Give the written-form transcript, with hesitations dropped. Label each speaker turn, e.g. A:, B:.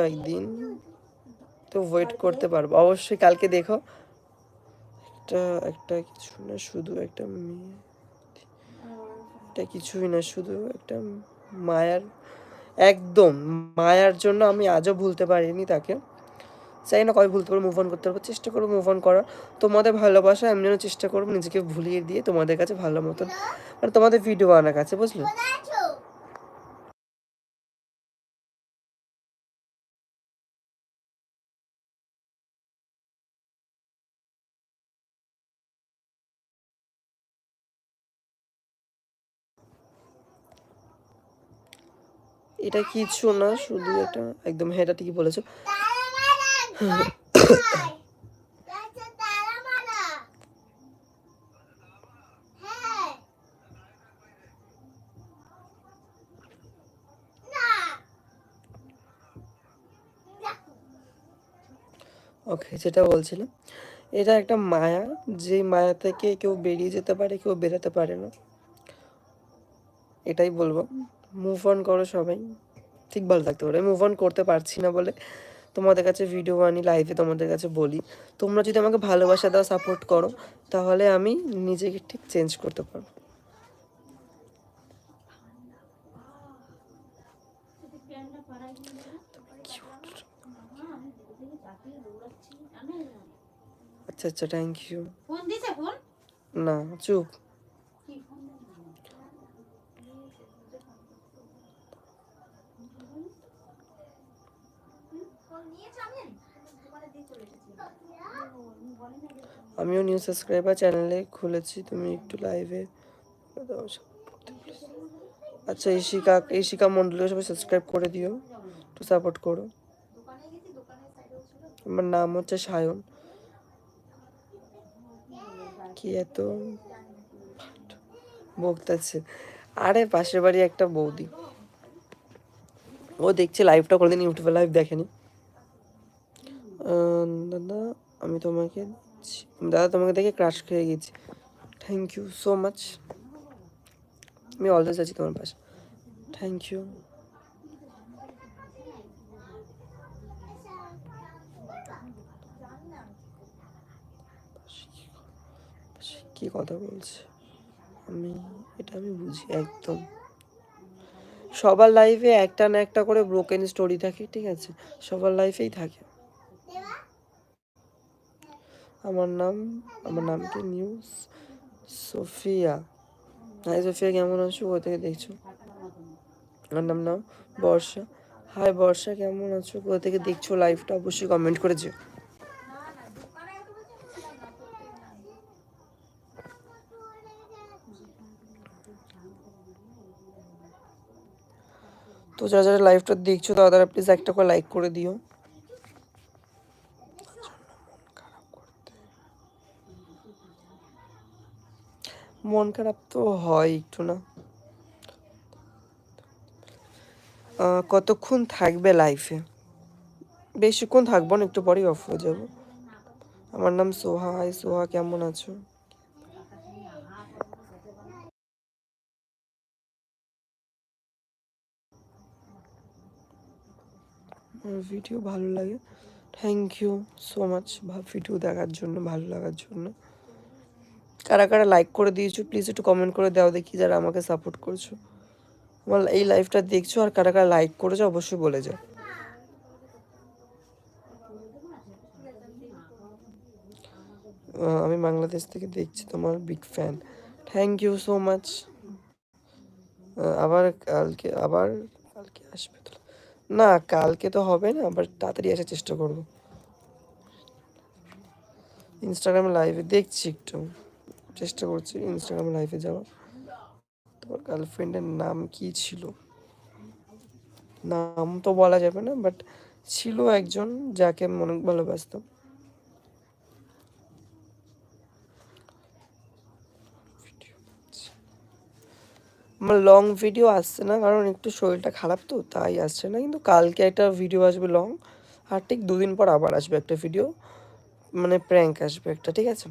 A: একদিন তো ওয়েট করতে পারবো অবশ্যই। কালকে দেখো একটা কিছু না, শুধু একটা মেয়ে, এটা কিছুই না, শুধু একটা মায়ার, একদম মায়ার জন্য আমি আজও ভুলতে পারিনি তাকে। চাই না কবে ভুলতে পারবো, মুভ অন করতে পারবো, চেষ্টা করবো মুভ অন করার। তোমাদের ভালোবাসা আমি যেন চেষ্টা করবো নিজেকে ভুলিয়ে দিয়ে তোমাদের কাছে ভালো মতন, মানে তোমাদের ভিডিও আনার কাছে, বুঝলো? এটা কিছু না, শুধু এটা একদম, হ্যাঁ এটা ঠিকই বলেছো। ওকে, যেটা বলছিলাম, এটা একটা মায়া, যে মায়া থেকে কেউ বেরিয়ে যেতে পারে, কেউ বেরোতে পারে না, এটাই বলবো। মুভ অন করো সবাই, ঠিক ভালো থাকতে পারো। আমি মুভ অন করতে পারছি না বলে তোমাদের কাছে ভিডিও আনি, লাইভে তোমাদের কাছে বলি। তোমরা যদি আমাকে ভালোবাসা দাও, সাপোর্ট করো, তাহলে আমি নিজেকে ঠিক চেঞ্জ করতে পারবো। আচ্ছা আচ্ছা, থ্যাংক ইউ। না, চুপ। আমিও নিউ সাবস্ক্রাইবার চ্যানেলে খুলেছি, তুমি একটু লাইভে দাও। আচ্ছা, ঈশিকা মন্ডলকে সবাই সাবস্ক্রাইব করে দিও, একটু সাপোর্ট করো। আমার নাম হচ্ছে সায়ন। কি এত বকতেছে? আরে পাশের বাড়ি একটা বৌদি, ও দেখছে লাইভটা, কোনোদিন ইউটিউবে লাইভ দেখেনি। দাদা আমি তোমাকে, দাদা তোমাকে দেখে ক্রাশ খেয়ে গেছি। থ্যাংক ইউ সো মাচ, আমি অলওয়েজ আছি তোমার পাশে। Thank you. কি কথা বলছে এটা আমি বুঝি একদম। সবার লাইফে একটা না একটা করে ব্রোকেন স্টোরি থাকে, ঠিক আছে? সবার লাইফেই থাকে। আমার নাম কি? New Sophia. হাই সোফিয়া, কেমন আছো? কোথা থেকে দেখছো? আমার নাম বর্ষা। হাই বর্ষা, কেমন আছো? কোথা থেকে দেখছো লাইভটা? অবশ্যই কমেন্ট করে যেও। তো যারা যারা লাইভটা দেখছো তারা প্লিজ একটা করে লাইক করে দিও। মন খারাপ তো হয় একটু না। কতক্ষণ থাকবে লাইফে? বেশিক্ষণ থাকবো না, একটু পরেই অফ হয়ে যাবো। আমার নাম সোহা। হাই সোহা, কেমন আছো? আমার ভিডিও ভালো লাগে, thank you so much video দেখার জন্য, ভালো লাগার জন্য। কারা কারা লাইক করে দিয়েছো প্লিজ একটু কমেন্ট করে দাও দেখি, যারা আমাকে সাপোর্ট করছো, আমার এই লাইভটা দেখছো, আর কারা কারা লাইক করেছো অবশ্যই বলে যাও। আমি বাংলাদেশ থেকে দেখছি, তোমার big fan. Thank you so much. কালকে আসবে তো? না, কালকে তো হবে না, আবার তাড়াতাড়ি আসার চেষ্টা করবো। ইনস্টাগ্রাম লাইভে দেখছি, একটু চেষ্টা করছি ইনস্টাগ্রাম লাইভে যাওয়া। তোমার গার্লফ্রেন্ডের নাম কি ছিল? নাম তো বলা যাবে না, বাট ছিল একজন যাকে আমি অনেক ভালোবাসতাম। আমার লং ভিডিও আসছে না, কারণ একটু শরীরটা খারাপ তো, তাই আসছে না। কিন্তু কালকে একটা ভিডিও আসবে লং, আর ঠিক 2 দিন পর আবার আসবে একটা ভিডিও, মানে প্র্যাঙ্ক আসবে একটা, ঠিক আছে?